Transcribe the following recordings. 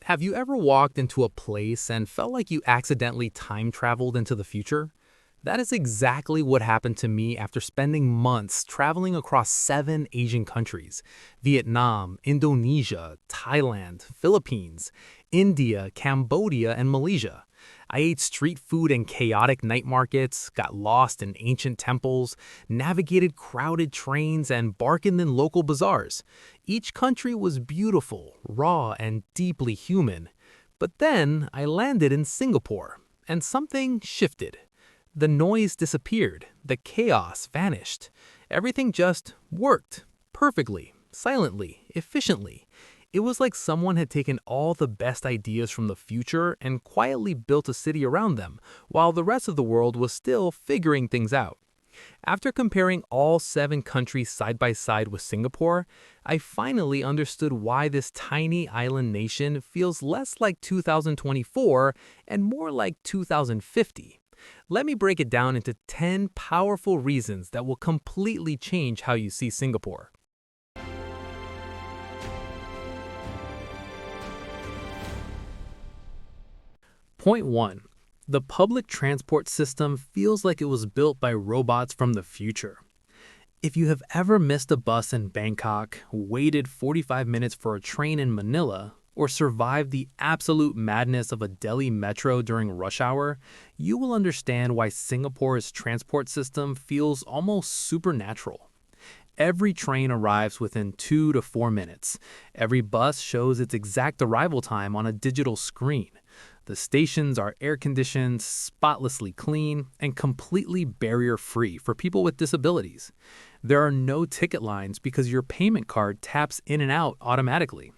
Have you ever walked into a place and felt like you accidentally time traveled into the future? That is exactly what happened to me after spending months traveling across 7 Asian countries: Vietnam, Indonesia, Thailand, Philippines, India, Cambodia, and Malaysia. I ate street food in chaotic night markets, got lost in ancient temples, navigated crowded trains, and bargained in local bazaars. Each country was beautiful, raw, and deeply human. But then I landed in Singapore, and something shifted. The noise disappeared, the chaos vanished. Everything just worked perfectly, silently, efficiently. It was like someone had taken all the best ideas from the future and quietly built a city around them, while the rest of the world was still figuring things out. After comparing all 7 countries side by side with Singapore, I finally understood why this tiny island nation feels less like 2024 and more like 2050. Let me break it down into 10 powerful reasons that will completely change how you see Singapore. Point 1. The public transport system feels like it was built by robots from the future. If you have ever missed a bus in Bangkok, waited 45 minutes for a train in Manila, or survived the absolute madness of a Delhi metro during rush hour, you will understand why Singapore's transport system feels almost supernatural. Every train arrives within 2 to 4 minutes. Every bus shows its exact arrival time on a digital screen. The stations are air-conditioned, spotlessly clean, and completely barrier-free for people with disabilities. There are no ticket lines because your payment card taps in and out automatically.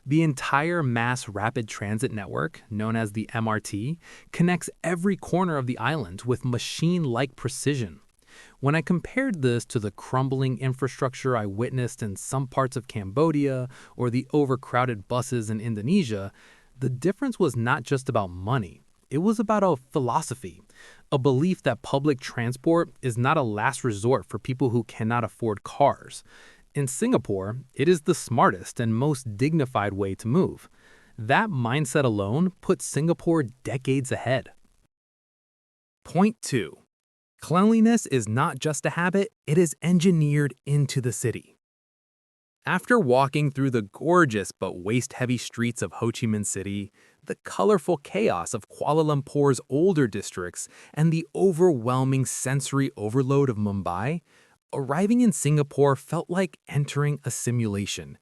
The entire mass rapid transit network, known as the MRT, connects every corner of the island with machine-like precision. When I compared this to the crumbling infrastructure I witnessed in some parts of Cambodia or the overcrowded buses in Indonesia, the difference was not just about money. It was about a philosophy, a belief that public transport is not a last resort for people who cannot afford cars. In Singapore, it is the smartest and most dignified way to move. That mindset alone puts Singapore decades ahead. Point 2. Cleanliness is not just a habit, it is engineered into the city. After walking through the gorgeous but waste-heavy streets of Ho Chi Minh City, the colorful chaos of Kuala Lumpur's older districts, and the overwhelming sensory overload of Mumbai, arriving in Singapore felt like entering a simulation.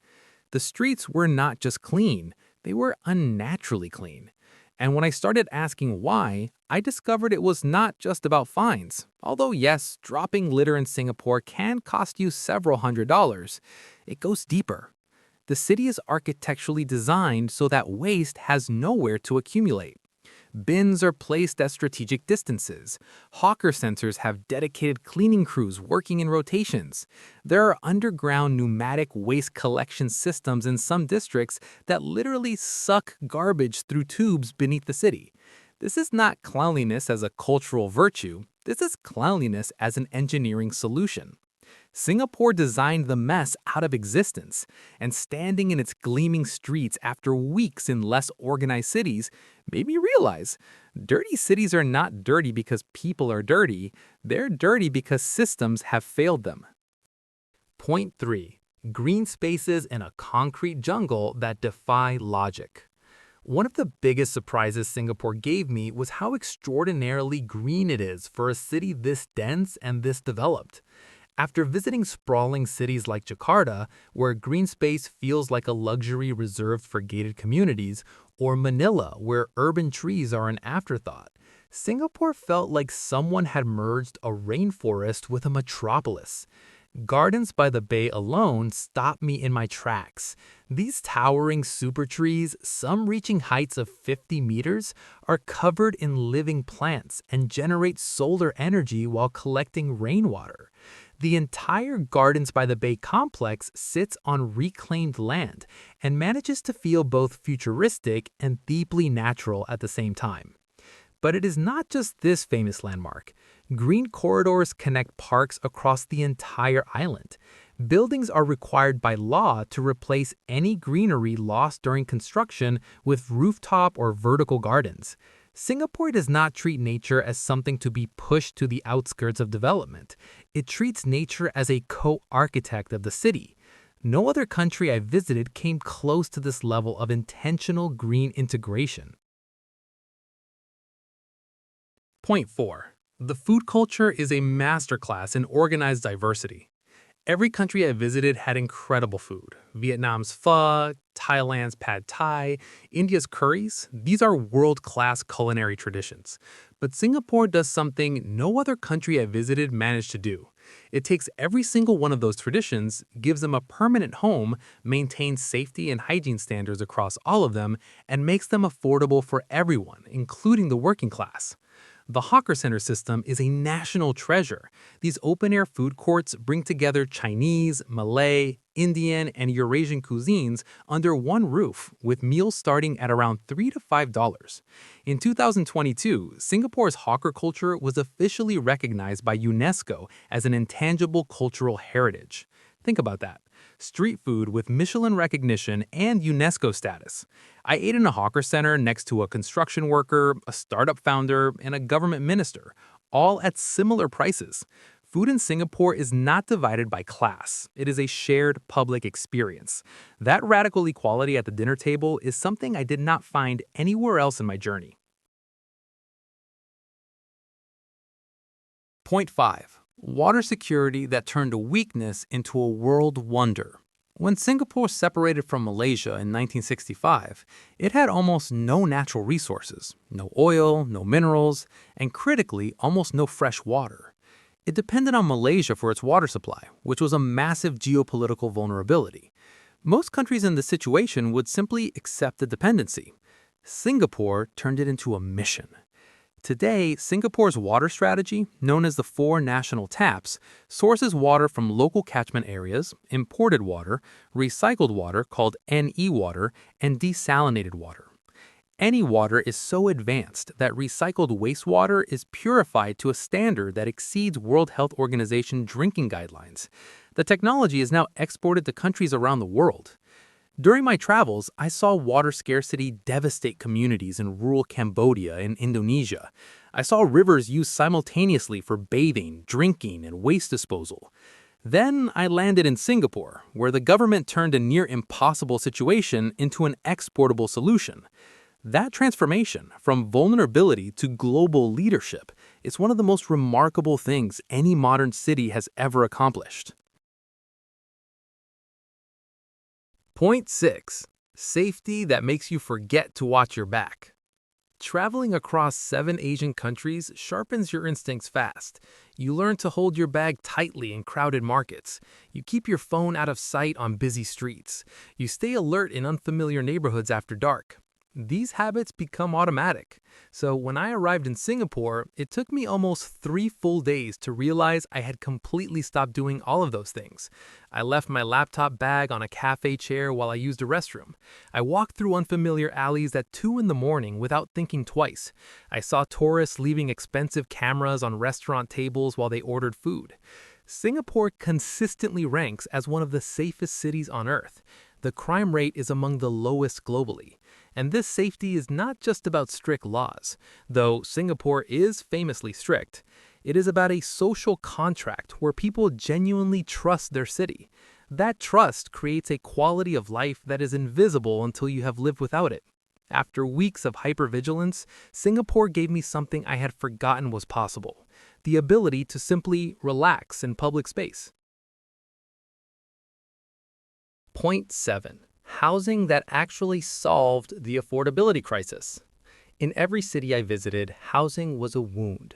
The streets were not just clean, they were unnaturally clean. And when I started asking why, I discovered it was not just about fines. Although yes, dropping litter in Singapore can cost you several $100s, it goes deeper. The city is architecturally designed so that waste has nowhere to accumulate. Bins are placed at strategic distances. Hawker centers have dedicated cleaning crews working in rotations. There are underground pneumatic waste collection systems in some districts that literally suck garbage through tubes beneath the city. This is not cleanliness as a cultural virtue. This is cleanliness as an engineering solution. Singapore designed the mess out of existence, and standing in its gleaming streets after weeks in less organized cities made me realize dirty cities are not dirty because people are dirty, they're dirty because systems have failed them. Point 3. Green spaces in a concrete jungle that defy logic. One of the biggest surprises Singapore gave me was how extraordinarily green it is for a city this dense and this developed. After visiting sprawling cities like Jakarta, where green space feels like a luxury reserved for gated communities, or Manila, where urban trees are an afterthought, Singapore felt like someone had merged a rainforest with a metropolis. Gardens by the Bay alone stopped me in my tracks. These towering super trees, some reaching heights of 50 meters, are covered in living plants and generate solar energy while collecting rainwater. The entire Gardens by the Bay complex sits on reclaimed land and manages to feel both futuristic and deeply natural at the same time. But it is not just this famous landmark. Green corridors connect parks across the entire island. Buildings are required by law to replace any greenery lost during construction with rooftop or vertical gardens. Singapore does not treat nature as something to be pushed to the outskirts of development. It treats nature as a co-architect of the city. No other country I visited came close to this level of intentional green integration. Point 4. The food culture is a masterclass in organized diversity. Every country I visited had incredible food. Vietnam's pho, Thailand's pad thai, India's curries. These are world-class culinary traditions. But Singapore does something no other country I visited managed to do. It takes every single one of those traditions, gives them a permanent home, maintains safety and hygiene standards across all of them, and makes them affordable for everyone, including the working class. The Hawker Center system is a national treasure. These open-air food courts bring together Chinese, Malay, Indian, and Eurasian cuisines under one roof, with meals starting at around $3 to $5. In 2022, Singapore's hawker culture was officially recognized by UNESCO as an intangible cultural heritage. Think about that. Street food with Michelin recognition and UNESCO status. I ate in a hawker center next to a construction worker, a startup founder, and a government minister, all at similar prices. Food in Singapore is not divided by class. It is a shared public experience. That radical equality at the dinner table is something I did not find anywhere else in my journey. Point 5. Water security that turned a weakness into a world wonder. When Singapore separated from Malaysia in 1965, it had almost no natural resources, no oil, no minerals, and critically, almost no fresh water. It depended on Malaysia for its water supply, which was a massive geopolitical vulnerability. Most countries in this situation would simply accept the dependency. Singapore turned it into a mission. Today, Singapore's water strategy, known as the Four National Taps, sources water from local catchment areas, imported water, recycled water called NE water, and desalinated water. NE water is so advanced that recycled wastewater is purified to a standard that exceeds World Health Organization drinking guidelines. The technology is now exported to countries around the world. During my travels, I saw water scarcity devastate communities in rural Cambodia and Indonesia. I saw rivers used simultaneously for bathing, drinking, and waste disposal. Then I landed in Singapore, where the government turned a near impossible situation into an exportable solution. That transformation from vulnerability to global leadership is one of the most remarkable things any modern city has ever accomplished. Point 6. Safety that makes you forget to watch your back. Traveling across 7 Asian countries sharpens your instincts fast. You learn to hold your bag tightly in crowded markets. You keep your phone out of sight on busy streets. You stay alert in unfamiliar neighborhoods after dark. These habits become automatic. So when I arrived in Singapore, it took me almost 3 full days to realize I had completely stopped doing all of those things. I left my laptop bag on a cafe chair while I used a restroom. I walked through unfamiliar alleys at 2 in the morning without thinking twice. I saw tourists leaving expensive cameras on restaurant tables while they ordered food. Singapore consistently ranks as one of the safest cities on earth. The crime rate is among the lowest globally. And this safety is not just about strict laws, though Singapore is famously strict. It is about a social contract where people genuinely trust their city. That trust creates a quality of life that is invisible until you have lived without it. After weeks of hypervigilance, Singapore gave me something I had forgotten was possible: the ability to simply relax in public space. Point 7. Housing that actually solved the affordability crisis. In every city I visited, housing was a wound.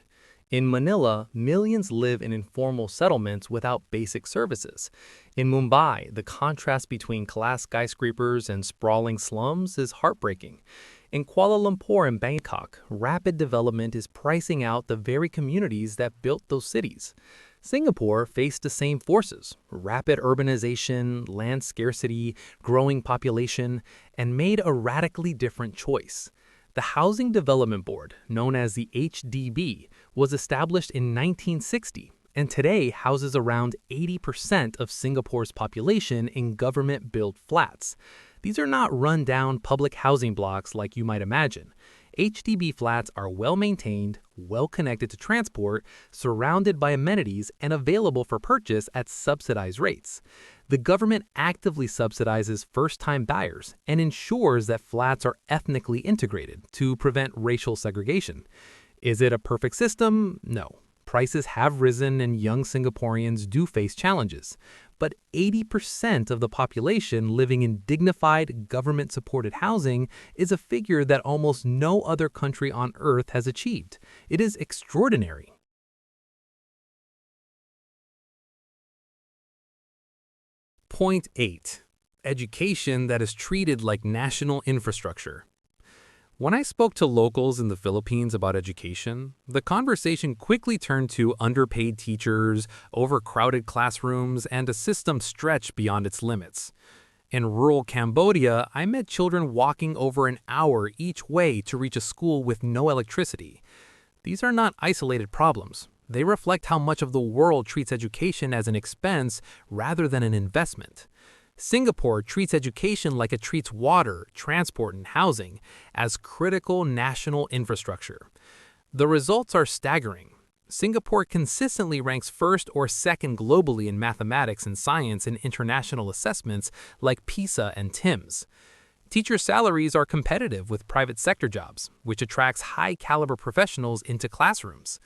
In Manila, millions live in informal settlements without basic services. In Mumbai, the contrast between class skyscrapers and sprawling slums is heartbreaking. In Kuala Lumpur and Bangkok, rapid development is pricing out the very communities that built those cities. Singapore faced the same forces: rapid urbanization, land scarcity, growing population, and made a radically different choice. The Housing Development Board, known as the HDB, was established in 1960 and today houses around 80% of Singapore's population in government-built flats. These are not run-down public housing blocks like you might imagine. HDB flats are well-maintained, well-connected to transport, surrounded by amenities, and available for purchase at subsidized rates. The government actively subsidizes first-time buyers and ensures that flats are ethnically integrated to prevent racial segregation. Is it a perfect system? No. Prices have risen and young Singaporeans do face challenges. But 80% of the population living in dignified, government-supported housing is a figure that almost no other country on earth has achieved. It is extraordinary. Point 8. Education that is treated like national infrastructure. When I spoke to locals in the Philippines about education, the conversation quickly turned to underpaid teachers, overcrowded classrooms, and a system stretched beyond its limits. In rural Cambodia, I met children walking over an hour each way to reach a school with no electricity. These are not isolated problems. They reflect how much of the world treats education as an expense rather than an investment. Singapore treats education like it treats water, transport, and housing as critical national infrastructure. The results are staggering. Singapore consistently ranks first or second globally in mathematics and science in international assessments like PISA and TIMSS. Teacher salaries are competitive with private sector jobs, which attracts high-caliber professionals into classrooms.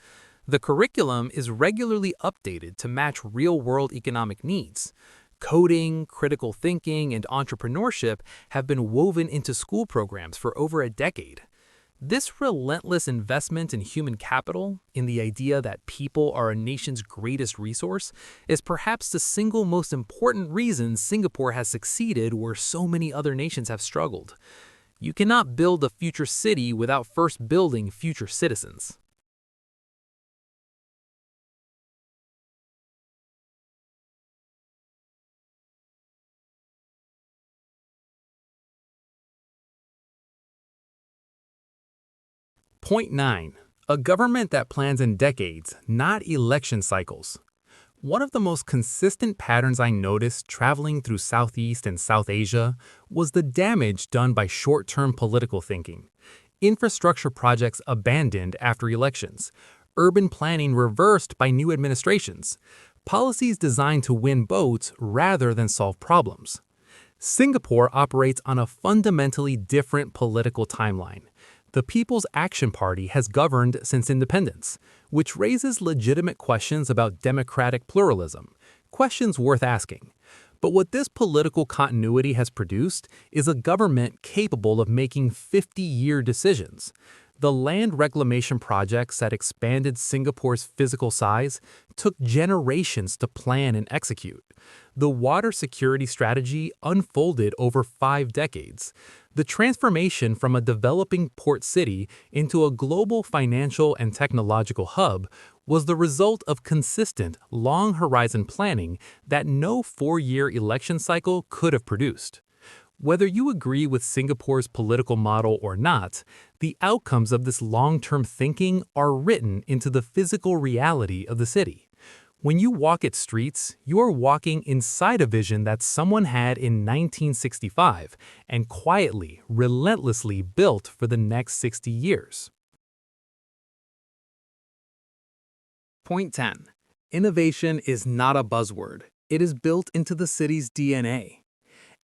The curriculum is regularly updated to match real-world economic needs. Coding, critical thinking, and entrepreneurship have been woven into school programs for over a decade. This relentless investment in human capital, in the idea that people are a nation's greatest resource, is perhaps the single most important reason Singapore has succeeded where so many other nations have struggled. You cannot build a future city without first building future citizens. Point 9. A government that plans in decades, not election cycles. One of the most consistent patterns I noticed traveling through Southeast and South Asia was the damage done by short-term political thinking. Infrastructure projects abandoned after elections. Urban planning reversed by new administrations. Policies designed to win votes rather than solve problems. Singapore operates on a fundamentally different political timeline. The People's Action Party has governed since independence, which raises legitimate questions about democratic pluralism, questions worth asking. But what this political continuity has produced is a government capable of making 50-year decisions. The land reclamation projects that expanded Singapore's physical size took generations to plan and execute. The water security strategy unfolded over 5 decades. The transformation from a developing port city into a global financial and technological hub was the result of consistent, long-horizon planning that no 4-year election cycle could have produced. Whether you agree with Singapore's political model or not, the outcomes of this long-term thinking are written into the physical reality of the city. When you walk its streets, you are walking inside a vision that someone had in 1965 and quietly, relentlessly built for the next 60 years. Point 10. Innovation is not a buzzword. It is built into the city's DNA.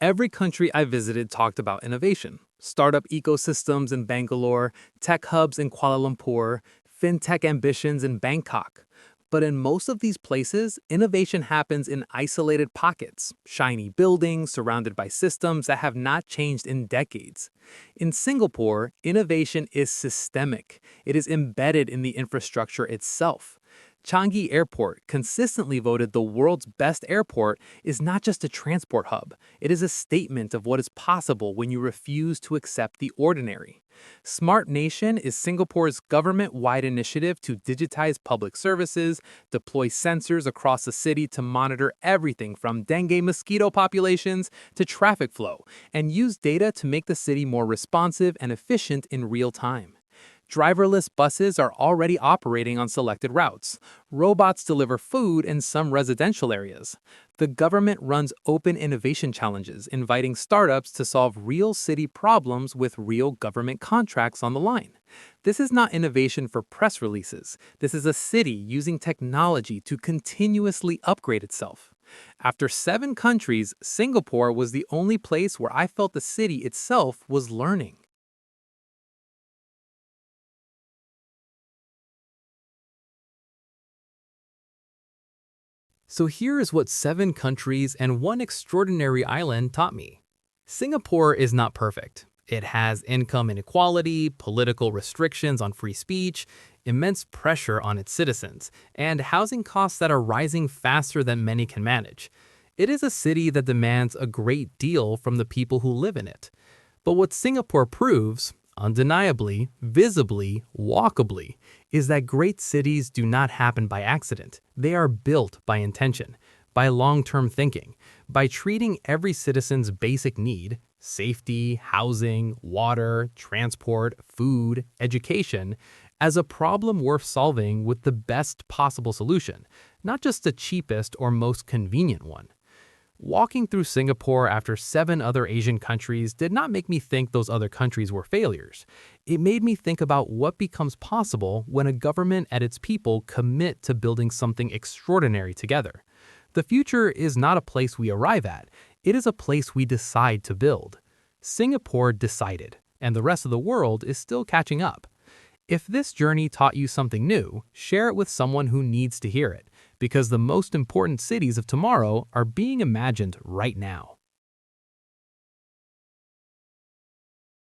Every country I visited talked about innovation. Startup ecosystems in Bangalore, tech hubs in Kuala Lumpur, fintech ambitions in Bangkok. But in most of these places, innovation happens in isolated pockets, shiny buildings surrounded by systems that have not changed in decades. In Singapore, innovation is systemic. It is embedded in the infrastructure itself. Changi Airport, consistently voted the world's best airport, is not just a transport hub. It is a statement of what is possible when you refuse to accept the ordinary. Smart Nation is Singapore's government-wide initiative to digitize public services, deploy sensors across the city to monitor everything from dengue mosquito populations to traffic flow, and use data to make the city more responsive and efficient in real time. Driverless buses are already operating on selected routes. Robots deliver food in some residential areas. The government runs open innovation challenges, inviting startups to solve real city problems with real government contracts on the line. This is not innovation for press releases. This is a city using technology to continuously upgrade itself. After 7 countries, Singapore was the only place where I felt the city itself was learning. So here is what 7 countries and one extraordinary island taught me. Singapore is not perfect. It has income inequality, political restrictions on free speech, immense pressure on its citizens, and housing costs that are rising faster than many can manage. It is a city that demands a great deal from the people who live in it. But what Singapore proves, undeniably, visibly, walkably, is that great cities do not happen by accident. They are built by intention, by long-term thinking, by treating every citizen's basic need, safety, housing, water, transport, food, education, as a problem worth solving with the best possible solution, not just the cheapest or most convenient one. Walking through Singapore after 7 other Asian countries did not make me think those other countries were failures. It made me think about what becomes possible when a government and its people commit to building something extraordinary together. The future is not a place we arrive at, it is a place we decide to build. Singapore decided, and the rest of the world is still catching up. If this journey taught you something new, share it with someone who needs to hear it, because the most important cities of tomorrow are being imagined right now.